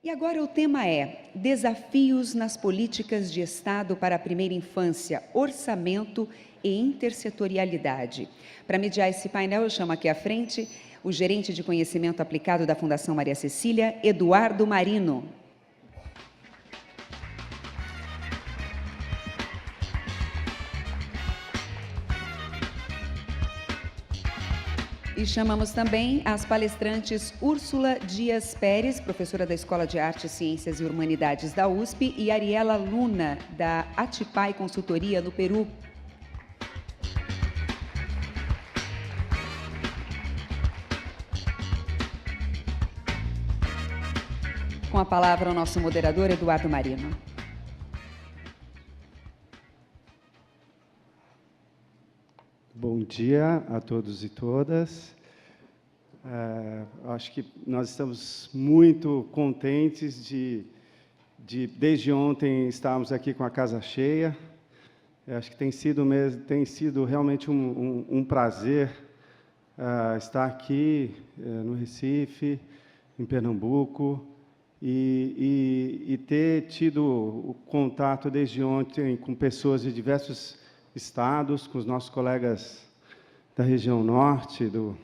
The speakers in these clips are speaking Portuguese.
E agora o tema é Desafios nas políticas de Estado para a primeira infância, orçamento e intersetorialidade. Para mediar esse painel, eu chamo aqui à frente o gerente de conhecimento aplicado da Fundação Maria Cecília, Eduardo Marino. E chamamos também as palestrantes Úrsula Dias Pérez, professora da Escola de Artes, Ciências e Humanidades da USP, e Ariela Luna, da Atipai Consultoria, no Peru. Com a palavra o nosso moderador, Eduardo Marino. Bom dia a todos e todas. Acho que nós estamos muito contentes de desde ontem, estarmos aqui com a casa cheia. Acho que tem sido realmente um prazer estar aqui no Recife, em Pernambuco, e ter tido o contato desde ontem com pessoas de diversos estados, com os nossos colegas da região norte, do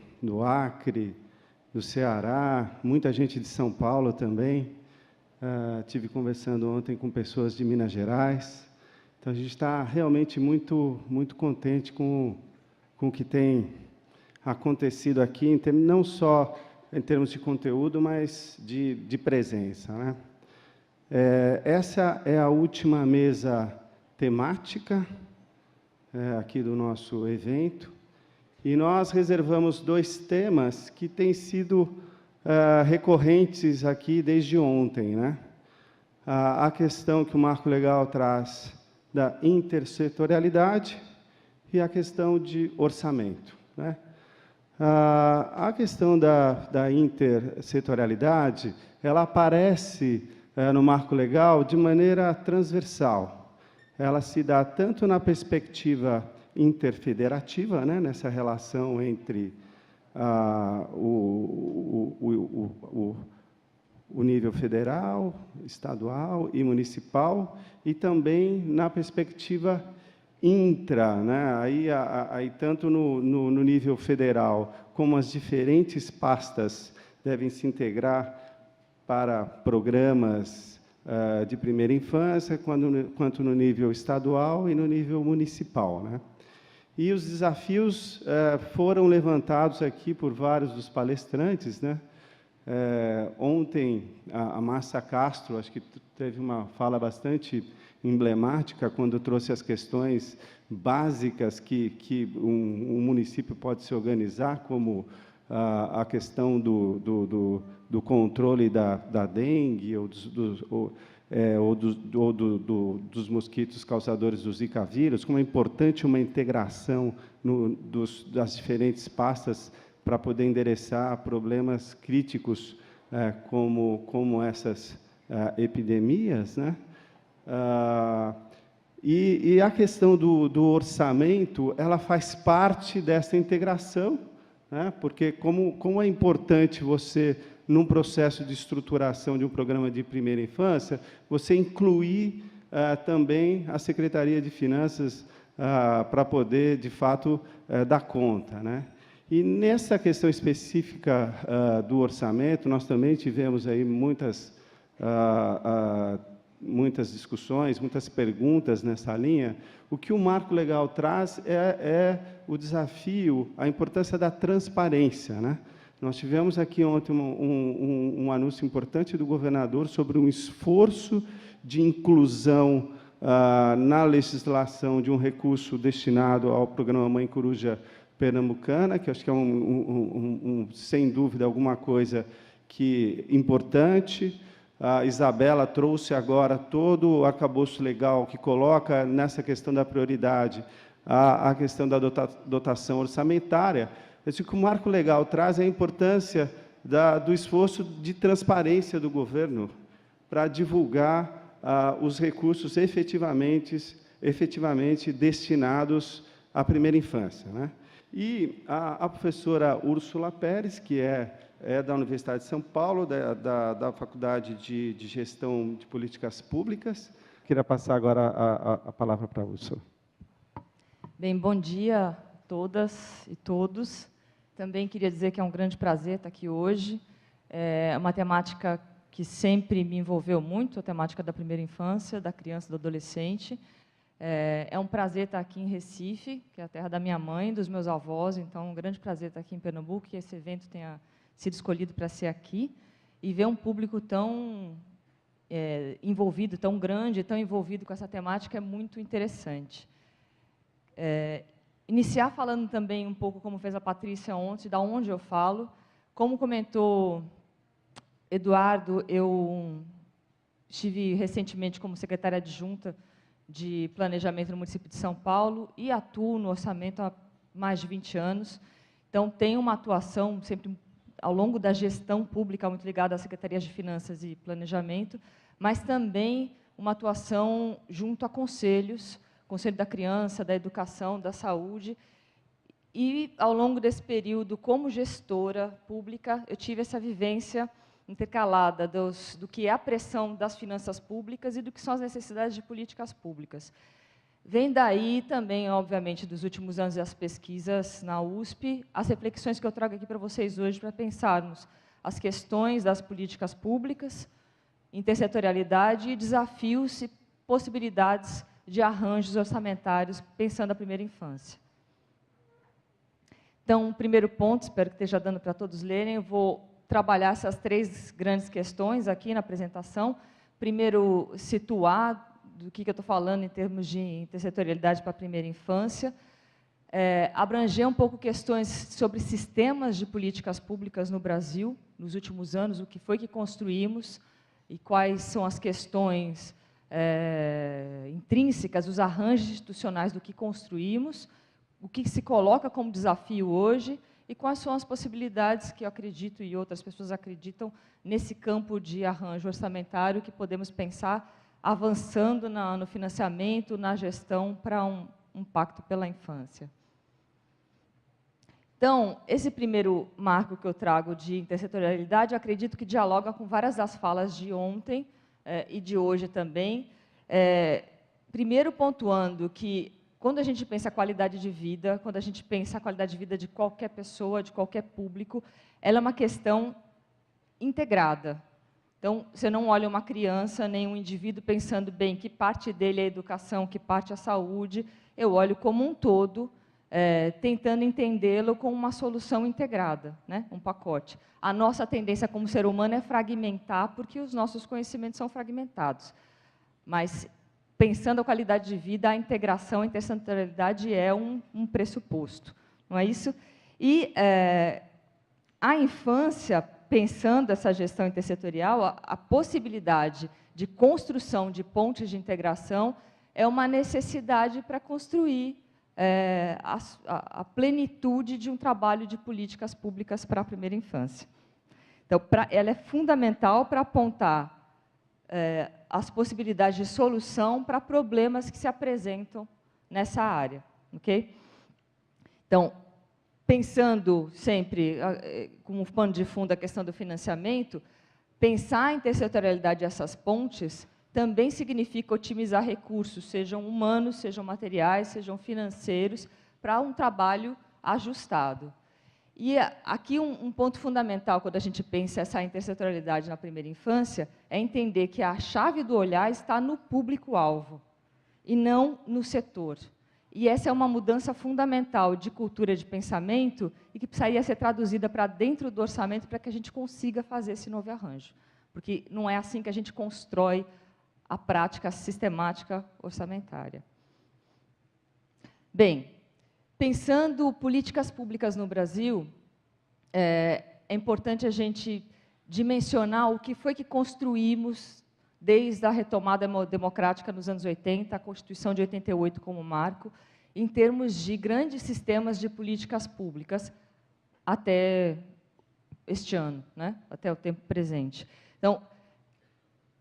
Acre, do Ceará, muita gente de São Paulo também. Tive conversando ontem com pessoas de Minas Gerais. Então, a gente está realmente muito contente com o que tem acontecido aqui, não só em termos de conteúdo, mas de presença, né? Essa é a última mesa temática aqui do nosso evento, e nós reservamos 2 temas que têm sido recorrentes aqui desde ontem, né? A questão que o Marco Legal traz da intersetorialidade e a questão de orçamento, né? A questão da intersetorialidade, ela aparece no Marco Legal de maneira transversal. Ela se dá tanto na perspectiva interfederativa, né, nessa relação entre o nível federal, estadual e municipal, e também na perspectiva intra, né, aí tanto no nível federal, como as diferentes pastas devem se integrar para programas de primeira infância, quanto no nível estadual e no nível municipal, né? E os desafios foram levantados aqui por vários dos palestrantes, né? Ontem, a Márcia Castro, acho que teve uma fala bastante emblemática, quando trouxe as questões básicas que um município pode se organizar, como a questão do controle da dengue ou dos mosquitos causadores do Zika vírus, como é importante uma integração das diferentes pastas para poder endereçar problemas críticos como essas epidemias, né? E a questão do orçamento, ela faz parte dessa integração, né? Porque como é importante você, num processo de estruturação de um programa de primeira infância, você incluir também a Secretaria de Finanças para poder, de fato, dar conta, né? E nessa questão específica do orçamento, nós também tivemos aí muitas discussões, muitas perguntas nessa linha. O que o Marco Legal traz é o desafio, a importância da transparência, né? Nós tivemos aqui ontem um anúncio importante do governador sobre um esforço de inclusão na legislação de um recurso destinado ao programa Mãe Coruja Pernambucana, que acho que é sem dúvida alguma coisa importante. A Isabela trouxe agora todo o arcabouço legal que coloca nessa questão da prioridade a questão da dotação orçamentária. Esse que o Marco Legal traz é a importância do esforço de transparência do governo para divulgar os recursos efetivamente destinados à primeira infância, né? E a professora Úrsula Pérez, que é é da Universidade de São Paulo, da Faculdade de Gestão de Políticas Públicas. Queria passar agora a palavra para a Úrsula. Bem, bom dia a todas e todos. Também queria dizer que é um grande prazer estar aqui hoje. É uma temática que sempre me envolveu muito, a temática da primeira infância, da criança e do adolescente. É um prazer estar aqui em Recife, que é a terra da minha mãe, dos meus avós, então é um grande prazer estar aqui em Pernambuco, que esse evento tenha sido escolhido para ser aqui, e ver um público tão envolvido, tão grande, tão envolvido com essa temática é muito interessante. Iniciar falando também um pouco, como fez a Patrícia ontem, da onde eu falo. Como comentou Eduardo, eu estive recentemente como secretária adjunta de Planejamento no município de São Paulo e atuo no orçamento há mais de 20 anos. Então, tenho uma atuação sempre ao longo da gestão pública, muito ligada às secretarias de Finanças e Planejamento, mas também uma atuação junto a conselhos, Conselho da Criança, da Educação, da Saúde. E, ao longo desse período, como gestora pública, eu tive essa vivência intercalada do que é a pressão das finanças públicas e do que são as necessidades de políticas públicas. Vem daí também, obviamente, dos últimos anos das pesquisas na USP, as reflexões que eu trago aqui para vocês hoje para pensarmos as questões das políticas públicas, intersetorialidade e desafios e possibilidades de arranjos orçamentários pensando a primeira infância. Então, o primeiro ponto, espero que esteja dando para todos lerem, eu vou trabalhar essas três grandes questões aqui na apresentação. Primeiro, situar do que eu estou falando em termos de intersetorialidade para a primeira infância, abranger um pouco questões sobre sistemas de políticas públicas no Brasil, nos últimos anos, o que foi que construímos e quais são as questões intrínsecas, os arranjos institucionais do que construímos, o que se coloca como desafio hoje e quais são as possibilidades que eu acredito e outras pessoas acreditam nesse campo de arranjo orçamentário que podemos pensar avançando no financiamento, na gestão para um pacto pela infância. Então, esse primeiro marco que eu trago de intersetorialidade, eu acredito que dialoga com várias das falas de ontem e de hoje também. Primeiro, pontuando que, quando a gente pensa a qualidade de vida, quando a gente pensa a qualidade de vida de qualquer pessoa, de qualquer público, ela é uma questão integrada. Então, você não olha uma criança, nem um indivíduo pensando, bem, que parte dele é a educação, que parte é a saúde. Eu olho como um todo, tentando entendê-lo com uma solução integrada, né? Um pacote. A nossa tendência como ser humano é fragmentar, porque os nossos conhecimentos são fragmentados. Mas, pensando a qualidade de vida, a integração, a intersetorialidade é um pressuposto, não é isso? E a infância, pensando essa gestão intersetorial, a possibilidade de construção de pontes de integração é uma necessidade para construir a plenitude de um trabalho de políticas públicas para a primeira infância. Então, ela é fundamental para apontar as possibilidades de solução para problemas que se apresentam nessa área. Okay? Então, pensando sempre, como pano de fundo, a questão do financiamento, pensar a intersetorialidade dessas pontes também significa otimizar recursos, sejam humanos, sejam materiais, sejam financeiros, para um trabalho ajustado. E aqui um ponto fundamental, quando a gente pensa essa intersetorialidade na primeira infância, é entender que a chave do olhar está no público-alvo, e não no setor. E essa é uma mudança fundamental de cultura de pensamento e que precisaria ser traduzida para dentro do orçamento para que a gente consiga fazer esse novo arranjo. Porque não é assim que a gente constrói a prática sistemática orçamentária. Bem, pensando políticas públicas no Brasil, é importante a gente dimensionar o que foi que construímos desde a retomada democrática nos anos 80, a Constituição de 88 como marco, em termos de grandes sistemas de políticas públicas até este ano, né? Até o tempo presente. Então,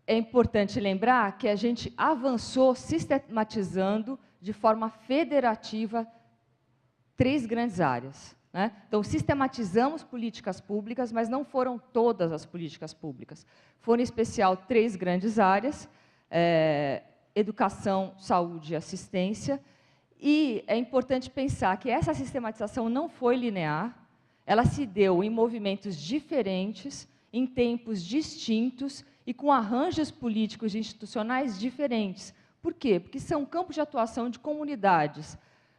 é importante lembrar que a gente avançou sistematizando de forma federativa 3 grandes áreas. né? Então, sistematizamos políticas públicas, mas não foram todas as políticas públicas. Foram, em especial, 3 grandes áreas, educação, saúde e assistência. E é importante pensar que essa sistematização não foi linear, ela se deu em movimentos diferentes, em tempos distintos e com arranjos políticos e institucionais diferentes. Por quê? Porque são campos de atuação de comunidades,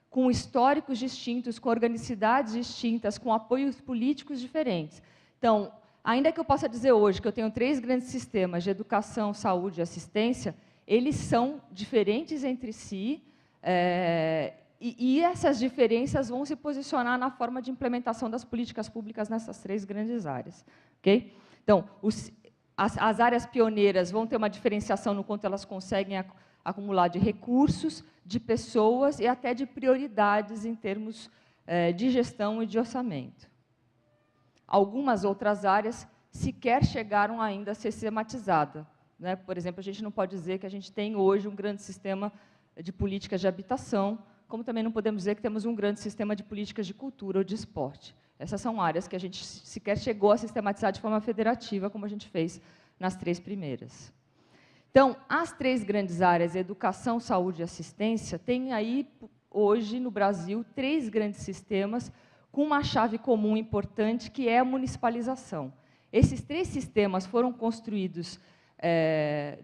com históricos distintos, com organicidades distintas, com apoios políticos diferentes. Então, ainda que eu possa dizer hoje que eu tenho 3 grandes sistemas de educação, saúde e assistência, eles são diferentes entre si, e essas diferenças vão se posicionar na forma de implementação das políticas públicas nessas 3 grandes áreas. Okay? Então, as áreas pioneiras vão ter uma diferenciação no quanto elas conseguem acumular de recursos, de pessoas e até de prioridades em termos de gestão e de orçamento. Algumas outras áreas sequer chegaram ainda a ser sistematizadas, né? Por exemplo, a gente não pode dizer que a gente tem hoje um grande sistema de políticas de habitação, como também não podemos dizer que temos um grande sistema de políticas de cultura ou de esporte. Essas são áreas que a gente sequer chegou a sistematizar de forma federativa, como a gente fez nas 3 primeiras. Então, as 3 grandes áreas, educação, saúde e assistência, têm aí, hoje, no Brasil, 3 grandes sistemas com uma chave comum importante, que é a municipalização. Esses 3 sistemas foram construídos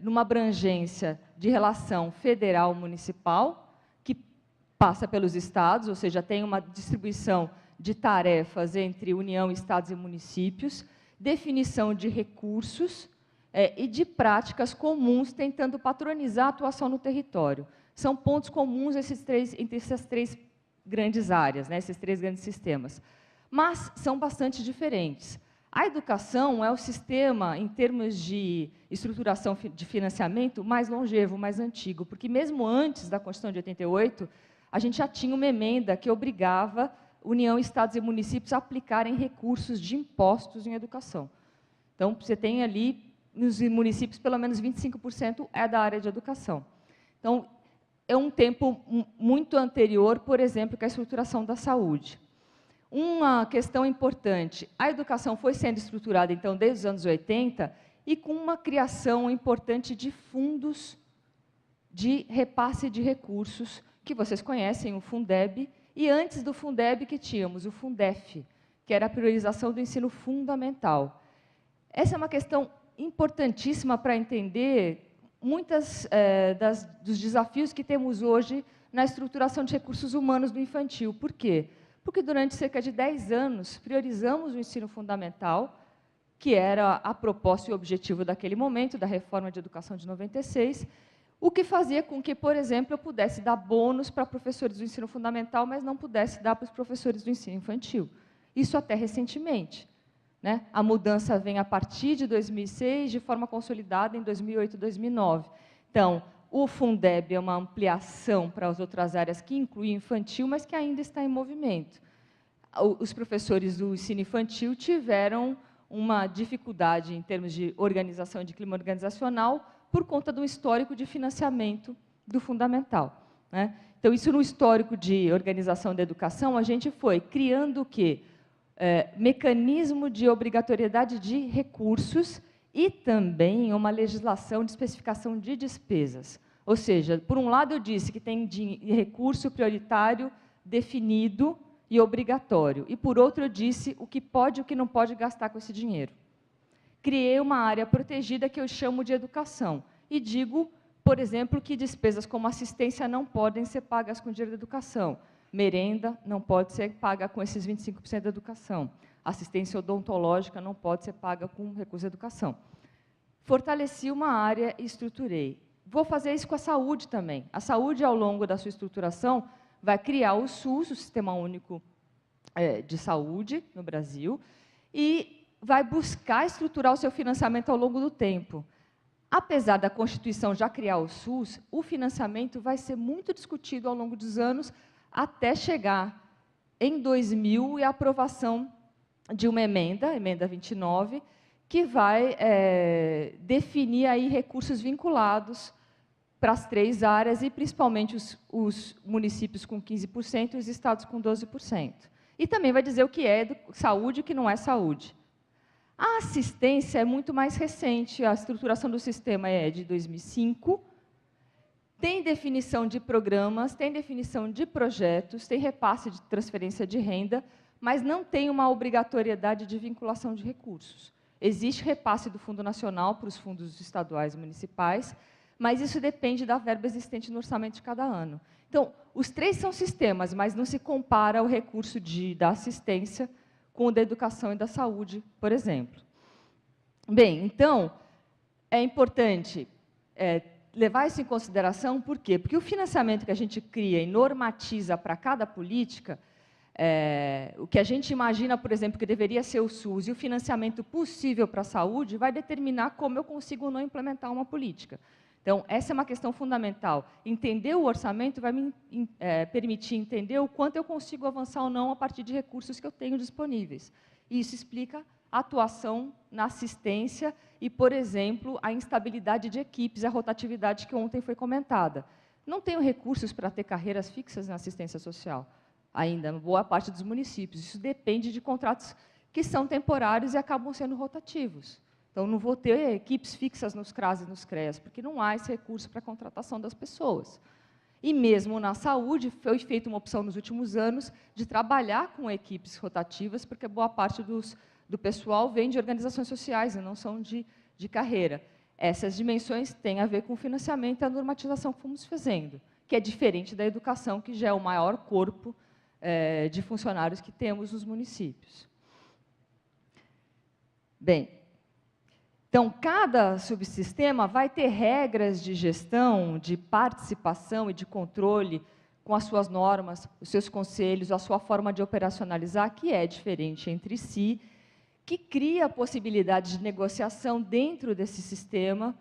numa abrangência de relação federal-municipal, que passa pelos estados, ou seja, tem uma distribuição de tarefas entre União, estados e municípios, definição de recursos, e de práticas comuns, tentando patronizar a atuação no território. São pontos comuns entre essas 3 grandes áreas, né, esses 3 grandes sistemas. Mas são bastante diferentes. A educação é o sistema, em termos de estruturação de financiamento, mais longevo, mais antigo, porque mesmo antes da Constituição de 88, a gente já tinha uma emenda que obrigava União, estados e municípios a aplicarem recursos de impostos em educação. Então, você tem ali nos municípios, pelo menos 25% é da área de educação. Então, é um tempo muito anterior, por exemplo, que a estruturação da saúde. Uma questão importante, a educação foi sendo estruturada, então, desde os anos 80, e com uma criação importante de fundos de repasse de recursos, que vocês conhecem, o Fundeb, e antes do Fundeb que tínhamos o Fundef, que era a priorização do ensino fundamental. Essa é uma questão importantíssima para entender muitas dos desafios que temos hoje na estruturação de recursos humanos do infantil. Por quê? Porque durante cerca de 10 anos priorizamos o ensino fundamental, que era a proposta e o objetivo daquele momento, da reforma de educação de 96, o que fazia com que, por exemplo, eu pudesse dar bônus para professores do ensino fundamental, mas não pudesse dar para os professores do ensino infantil. Isso até recentemente. Né? A mudança vem a partir de 2006, de forma consolidada em 2008 e 2009. Então, o Fundeb é uma ampliação para as outras áreas que inclui infantil, mas que ainda está em movimento. Os professores do ensino infantil tiveram uma dificuldade em termos de organização, de clima organizacional, por conta do histórico de financiamento do fundamental. Né? Então, isso no histórico de organização da educação, a gente foi criando o quê? Mecanismo de obrigatoriedade de recursos e também uma legislação de especificação de despesas. Ou seja, por um lado eu disse que tem recurso prioritário definido e obrigatório, e por outro eu disse o que pode e o que não pode gastar com esse dinheiro. Criei uma área protegida que eu chamo de educação, e digo, por exemplo, que despesas como assistência não podem ser pagas com dinheiro da educação, merenda não pode ser paga com esses 25% da educação, assistência odontológica não pode ser paga com recurso da educação. Fortaleci uma área e estruturei. Vou fazer isso com a saúde também. A saúde, ao longo da sua estruturação, vai criar o SUS, o Sistema Único de Saúde no Brasil, e vai buscar estruturar o seu financiamento ao longo do tempo. Apesar da Constituição já criar o SUS, o financiamento vai ser muito discutido ao longo dos anos, até chegar em 2000 e a aprovação de uma emenda, emenda 29, que vai definir aí recursos vinculados para as 3 áreas, e principalmente os municípios com 15% e os estados com 12%. E também vai dizer o que é saúde e o que não é saúde. A assistência é muito mais recente, a estruturação do sistema é de 2005, tem definição de programas, tem definição de projetos, tem repasse de transferência de renda, mas não tem uma obrigatoriedade de vinculação de recursos. Existe repasse do Fundo Nacional para os fundos estaduais e municipais, mas isso depende da verba existente no orçamento de cada ano. Então, os três são sistemas, mas não se compara o recurso da assistência com o da educação e da saúde, por exemplo. Bem, então, é importante levar isso em consideração, por quê? Porque o financiamento que a gente cria e normatiza para cada política, o que a gente imagina, por exemplo, que deveria ser o SUS, e o financiamento possível para a saúde, vai determinar como eu consigo ou não implementar uma política. Então, essa é uma questão fundamental. Entender o orçamento vai me permitir entender o quanto eu consigo avançar ou não a partir de recursos que eu tenho disponíveis. E isso explica a atuação na assistência e, por exemplo, a instabilidade de equipes, a rotatividade que ontem foi comentada. Não tenho recursos para ter carreiras fixas na assistência social, ainda, boa parte dos municípios. Isso depende de contratos que são temporários e acabam sendo rotativos. Então, não vou ter equipes fixas nos CRAS e nos CREAS, porque não há esse recurso para a contratação das pessoas. E mesmo na saúde, foi feita uma opção nos últimos anos de trabalhar com equipes rotativas, porque boa parte do pessoal vem de organizações sociais e não são de carreira. Essas dimensões têm a ver com o financiamento e a normatização que fomos fazendo, que é diferente da educação, que já é o maior corpo de funcionários que temos nos municípios. Bem, então, cada subsistema vai ter regras de gestão, de participação e de controle com as suas normas, os seus conselhos, a sua forma de operacionalizar, que é diferente entre si, que cria a possibilidade de negociação dentro desse sistema,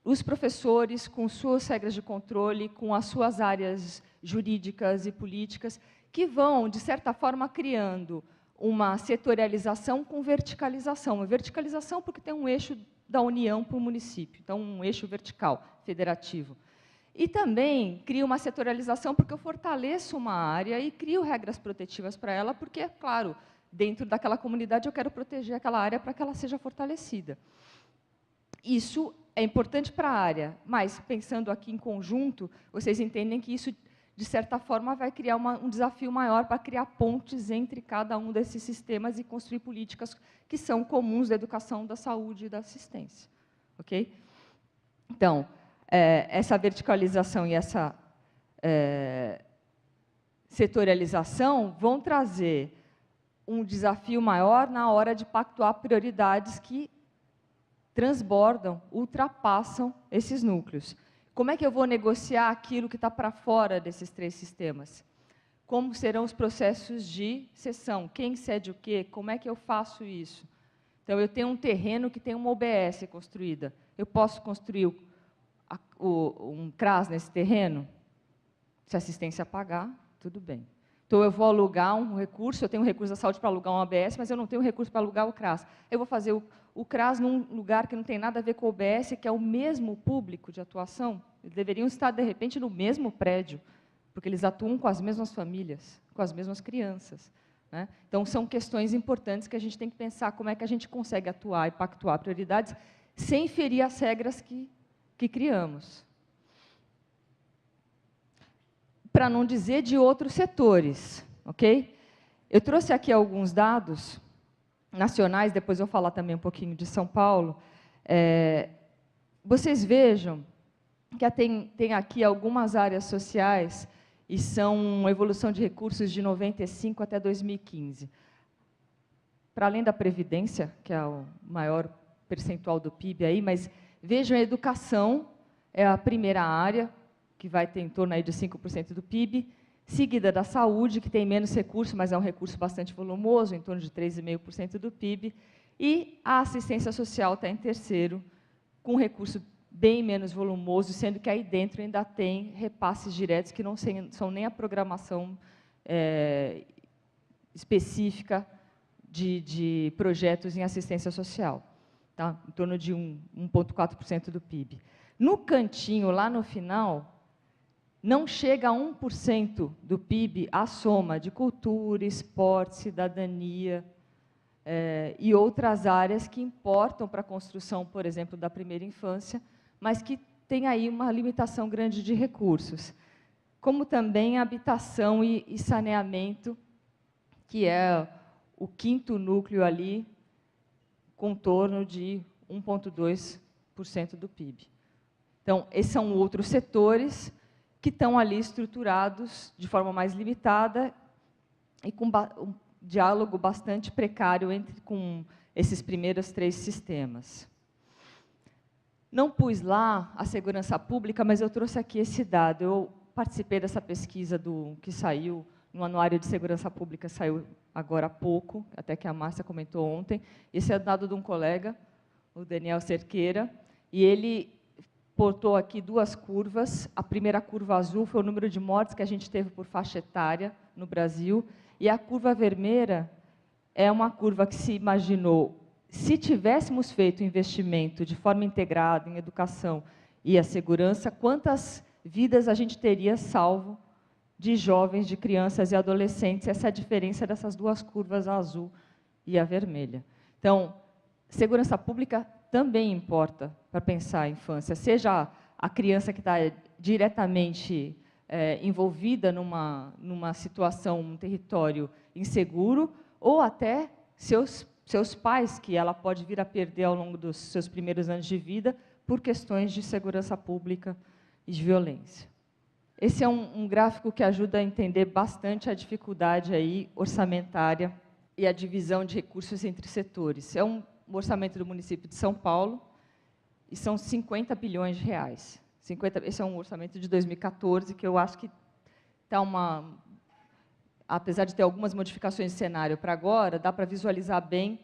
os professores com suas regras de controle, com as suas áreas jurídicas e políticas, que vão, de certa forma, criando uma setorialização com verticalização. Uma verticalização porque tem um eixo da União para o município, então um eixo vertical, federativo. E também cria uma setorialização porque eu fortaleço uma área e crio regras protetivas para ela, porque, é claro, dentro daquela comunidade eu quero proteger aquela área para que ela seja fortalecida. Isso é importante para a área, mas, pensando aqui em conjunto, vocês entendem que isso, de certa forma, vai criar um desafio maior para criar pontes entre cada um desses sistemas e construir políticas que são comuns da educação, da saúde e da assistência. Ok? Então, essa verticalização e essa setorialização vão trazer um desafio maior na hora de pactuar prioridades que transbordam, ultrapassam esses núcleos. Como é que eu vou negociar aquilo que está para fora desses três sistemas? Como serão os processos de cessão? Quem cede o quê? Como é que eu faço isso? Então, eu tenho um terreno que tem uma OBS construída. Eu posso construir um CRAS nesse terreno? Se a assistência pagar, tudo bem. Então, eu vou alugar um recurso, eu tenho um recurso da saúde para alugar um OBS, mas eu não tenho recurso para alugar o CRAS. Eu vou fazer o CRAS num lugar que não tem nada a ver com o OBS, que é o mesmo público de atuação. Eles deveriam estar, de repente, no mesmo prédio, porque eles atuam com as mesmas famílias, com as mesmas crianças. Né? Então, são questões importantes que a gente tem que pensar como é que a gente consegue atuar e pactuar prioridades sem ferir as regras que criamos. Para não dizer de outros setores, ok? Eu trouxe aqui alguns dados nacionais, depois eu vou falar também um pouquinho de São Paulo. Vocês vejam que tem aqui algumas áreas sociais e são uma evolução de recursos de 95 até 2015. Para além da Previdência, que é o maior percentual do PIB aí, mas vejam, a educação é a primeira área, que vai ter em torno aí de 5% do PIB, seguida da saúde, que tem menos recurso, mas é um recurso bastante volumoso, em torno de 3,5% do PIB, e a assistência social está em terceiro, com recurso bem menos volumoso, sendo que aí dentro ainda tem repasses diretos que não são nem a programação específica de projetos em assistência social, tá? Em torno de 1,4% do PIB. No cantinho, lá no final, não chega a 1% do PIB a soma de cultura, esporte, cidadania e outras áreas que importam para a construção, por exemplo, da primeira infância, mas que tem aí uma limitação grande de recursos, como também a habitação e saneamento, que é o quinto núcleo ali, com torno de 1,2% do PIB. Então, esses são outros setores que estão ali estruturados de forma mais limitada e com um diálogo bastante precário com esses primeiros 3 sistemas. Não pus lá a segurança pública, mas eu trouxe aqui esse dado. Eu participei dessa pesquisa que saiu no Anuário de Segurança Pública, saiu agora há pouco, até que a Márcia comentou ontem. Esse é dado de um colega, o Daniel Cerqueira, e ele botou aqui 2 curvas. A primeira curva azul foi o número de mortes que a gente teve por faixa etária no Brasil, e a curva vermelha é uma curva que se imaginou, se tivéssemos feito investimento de forma integrada em educação e a segurança, quantas vidas a gente teria salvo de jovens, de crianças e adolescentes. Essa é a diferença dessas 2 curvas, a azul e a vermelha. Então, segurança pública também importa para pensar a infância, seja a criança que está diretamente envolvida numa situação, um território inseguro, ou até seus pais, que ela pode vir a perder ao longo dos seus primeiros anos de vida por questões de segurança pública e de violência. Esse é um gráfico que ajuda a entender bastante a dificuldade aí orçamentária e a divisão de recursos entre setores. É um orçamento do município de São Paulo, e são 50 bilhões de reais. Esse é um orçamento de 2014, que eu acho que está apesar de ter algumas modificações de cenário para agora, dá para visualizar bem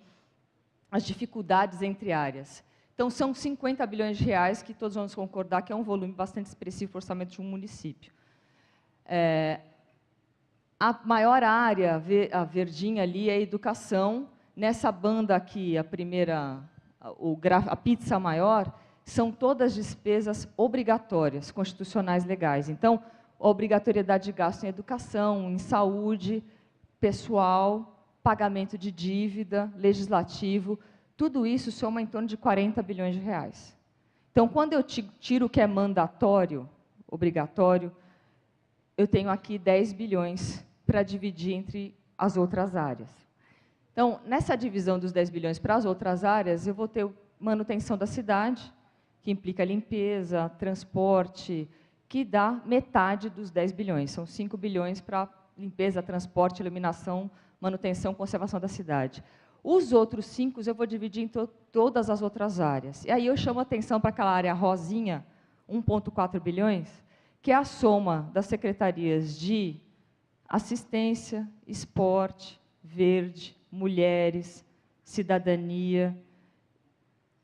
as dificuldades entre áreas. Então, são 50 bilhões de reais, que todos vamos concordar que é um volume bastante expressivo para o orçamento de um município. A maior área, a verdinha ali, é a educação. Nessa banda aqui, a pizza maior, são todas despesas obrigatórias, constitucionais legais. Então, a obrigatoriedade de gasto em educação, em saúde, pessoal, pagamento de dívida, legislativo, tudo isso soma em torno de 40 bilhões de reais. Então, quando eu tiro o que é mandatório, obrigatório, eu tenho aqui 10 bilhões para dividir entre as outras áreas. Então, nessa divisão dos 10 bilhões para as outras áreas, eu vou ter manutenção da cidade, que implica limpeza, transporte, que dá metade dos 10 bilhões. São 5 bilhões para limpeza, transporte, iluminação, manutenção, conservação da cidade. Os outros 5 eu vou dividir em todas as outras áreas. E aí eu chamo a atenção para aquela área rosinha, 1,4 bilhões, que é a soma das secretarias de assistência, esporte, verde, mulheres, cidadania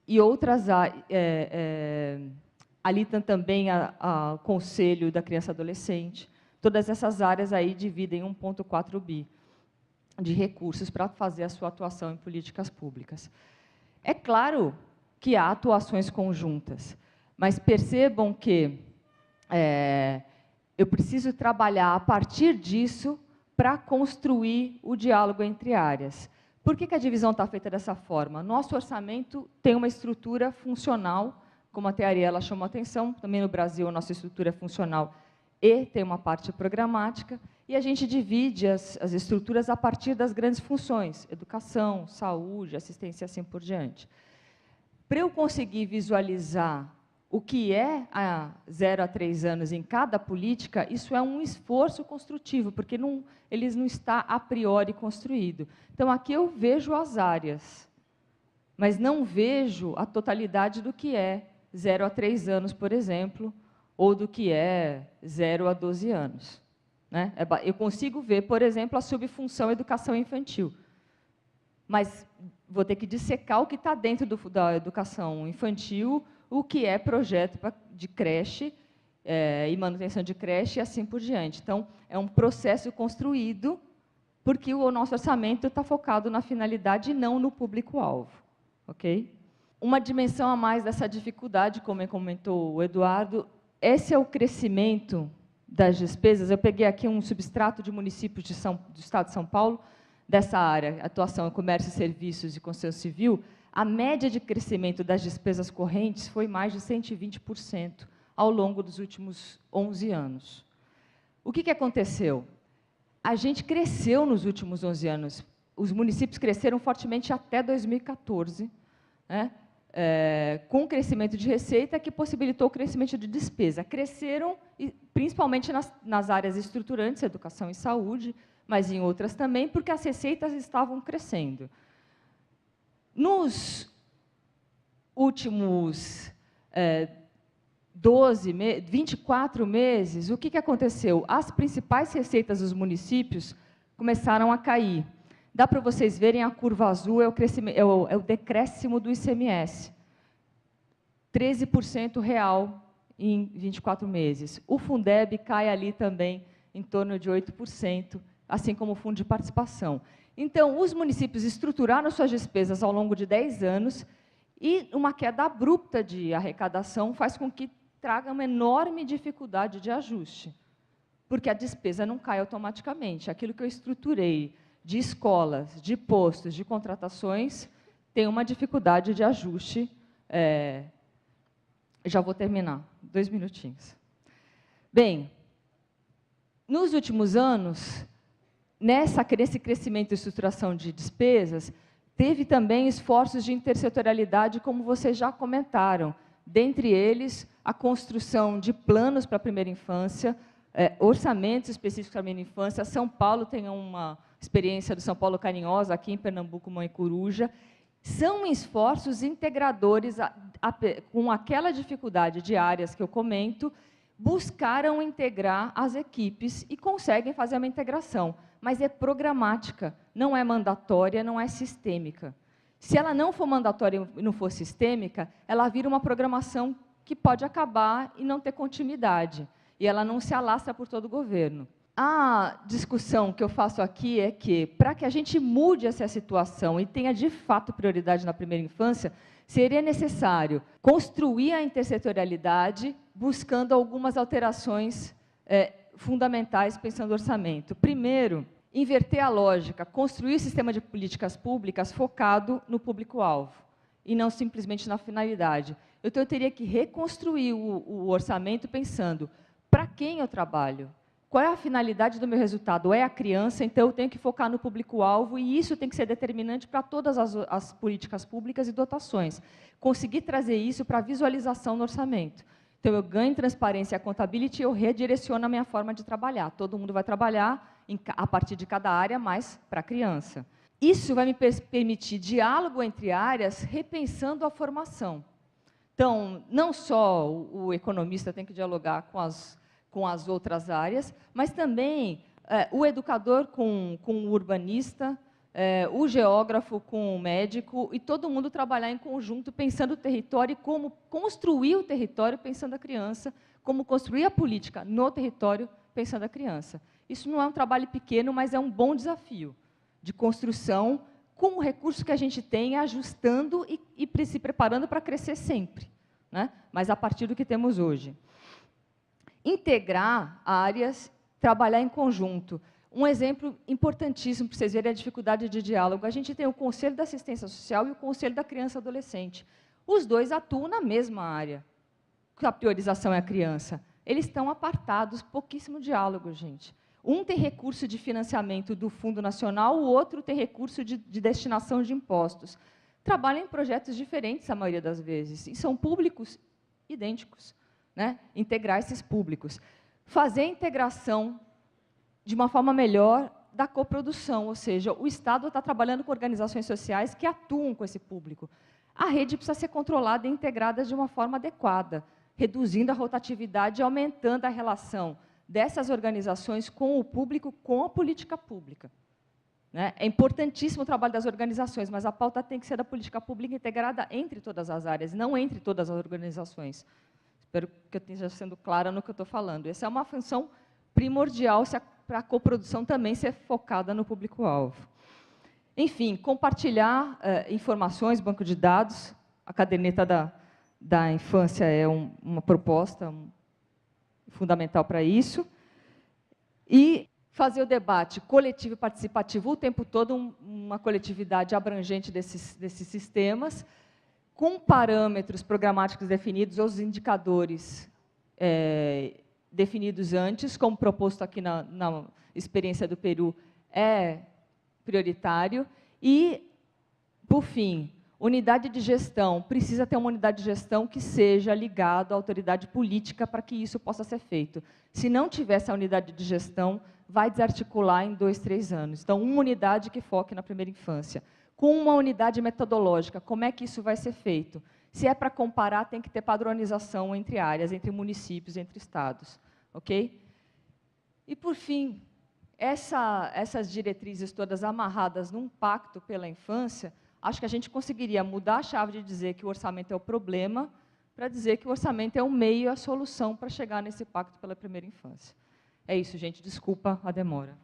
e outras áreas. Ali tem também o Conselho da Criança e Adolescente. Todas essas áreas aí dividem 1,4 bi de recursos para fazer a sua atuação em políticas públicas. É claro que há atuações conjuntas, mas percebam que eu preciso trabalhar a partir disso para construir o diálogo entre áreas. Por que a divisão está feita dessa forma? Nosso orçamento tem uma estrutura funcional, como até a Ariela chamou a atenção, também no Brasil a nossa estrutura é funcional e tem uma parte programática, e a gente divide as estruturas a partir das grandes funções, educação, saúde, assistência e assim por diante. Para eu conseguir visualizar o que é a 0 a 3 anos em cada política, isso é um esforço construtivo, porque ele não está a priori construído. Então, aqui eu vejo as áreas, mas não vejo a totalidade do que é 0 a 3 anos, por exemplo, ou do que é 0 a 12 anos. Né? Eu consigo ver, por exemplo, a subfunção educação infantil, mas vou ter que dissecar o que está dentro da educação infantil, o que é projeto de creche e manutenção de creche e assim por diante. Então, é um processo construído, porque o nosso orçamento está focado na finalidade e não no público-alvo. Okay? Uma dimensão a mais dessa dificuldade, como comentou o Eduardo, esse é o crescimento das despesas, eu peguei aqui um substrato de municípios do Estado de São Paulo, dessa área, atuação em comércio, serviços e construção civil, a média de crescimento das despesas correntes foi mais de 120% ao longo dos últimos 11 anos. O que aconteceu? A gente cresceu nos últimos 11 anos. Os municípios cresceram fortemente até 2014, né? Com o crescimento de receita que possibilitou o crescimento de despesa. Cresceram, principalmente nas áreas estruturantes, educação e saúde, mas em outras também, porque as receitas estavam crescendo. Nos últimos 24 meses, o que aconteceu? As principais receitas dos municípios começaram a cair. Dá para vocês verem, a curva azul é o decréscimo do ICMS. 13% real em 24 meses. O Fundeb cai ali também em torno de 8%, assim como o Fundo de Participação. Então, os municípios estruturaram suas despesas ao longo de 10 anos e uma queda abrupta de arrecadação faz com que traga uma enorme dificuldade de ajuste, porque a despesa não cai automaticamente. Aquilo que eu estruturei de escolas, de postos, de contratações, tem uma dificuldade de ajuste. Já vou terminar, 2 minutinhos. Bem, nos últimos anos, nesse crescimento e estruturação de despesas, teve também esforços de intersetorialidade, como vocês já comentaram, dentre eles a construção de planos para a primeira infância, orçamentos específicos para a primeira infância. São Paulo tem uma experiência do São Paulo Carinhosa, aqui em Pernambuco, Mãe Coruja. São esforços integradores, com aquela dificuldade de áreas que eu comento, buscaram integrar as equipes e conseguem fazer uma integração, mas é programática, não é mandatória, não é sistêmica. Se ela não for mandatória e não for sistêmica, ela vira uma programação que pode acabar e não ter continuidade, e ela não se alastra por todo o governo. A discussão que eu faço aqui é que, para que a gente mude essa situação e tenha, de fato, prioridade na primeira infância, seria necessário construir a intersetorialidade, buscando algumas alterações fundamentais, pensando no orçamento. Primeiro, inverter a lógica, construir o sistema de políticas públicas focado no público-alvo, e não simplesmente na finalidade. Então, eu teria que reconstruir o orçamento pensando, para quem eu trabalho? Qual é a finalidade do meu resultado? É a criança, então eu tenho que focar no público-alvo, e isso tem que ser determinante para todas as políticas públicas e dotações. Conseguir trazer isso para a visualização no orçamento. Então, eu ganho transparência e accountability e eu redireciono a minha forma de trabalhar. Todo mundo vai trabalhar a partir de cada área, mais para a criança. Isso vai me permitir diálogo entre áreas, repensando a formação. Então, não só o economista tem que dialogar com as outras áreas, mas também o educador com o urbanista, o geógrafo com o médico, e todo mundo trabalhar em conjunto, pensando o território e como construir o território pensando a criança, como construir a política no território pensando a criança. Isso não é um trabalho pequeno, mas é um bom desafio de construção, com o recurso que a gente tem, ajustando e se preparando para crescer sempre, né? Mas a partir do que temos hoje. Integrar áreas, trabalhar em conjunto. Um exemplo importantíssimo para vocês verem a dificuldade de diálogo. A gente tem o Conselho da Assistência Social e o Conselho da Criança e Adolescente. Os dois atuam na mesma área, que a priorização é a criança. Eles estão apartados, pouquíssimo diálogo, gente. Um tem recurso de financiamento do Fundo Nacional, o outro tem recurso de destinação de impostos. Trabalham em projetos diferentes, a maioria das vezes, e são públicos idênticos, né? Integrar esses públicos. Fazer a integração de uma forma melhor da coprodução, ou seja, o Estado está trabalhando com organizações sociais que atuam com esse público. A rede precisa ser controlada e integrada de uma forma adequada, reduzindo a rotatividade e aumentando a relação dessas organizações com o público, com a política pública. Né? É importantíssimo o trabalho das organizações, mas a pauta tem que ser da política pública integrada entre todas as áreas, não entre todas as organizações. Espero que eu esteja sendo clara no que eu estou falando. Essa é uma função primordial para a coprodução também ser focada no público-alvo. Enfim, compartilhar informações, banco de dados. A caderneta da infância é uma proposta fundamental para isso. E fazer o debate coletivo e participativo o tempo todo, uma coletividade abrangente desses sistemas, com parâmetros programáticos definidos, ou os indicadores definidos antes, como proposto aqui na experiência do Peru, é prioritário. E, por fim, unidade de gestão. Precisa ter uma unidade de gestão que seja ligada à autoridade política para que isso possa ser feito. Se não tiver essa unidade de gestão, vai desarticular em 2, 3 anos. Então, uma unidade que foque na primeira infância. Com uma unidade metodológica, como é que isso vai ser feito? Se é para comparar, tem que ter padronização entre áreas, entre municípios, entre estados. Ok? E, por fim, essas diretrizes todas amarradas num pacto pela infância, acho que a gente conseguiria mudar a chave de dizer que o orçamento é o problema para dizer que o orçamento é o meio, a solução para chegar nesse pacto pela primeira infância. É isso, gente. Desculpa a demora.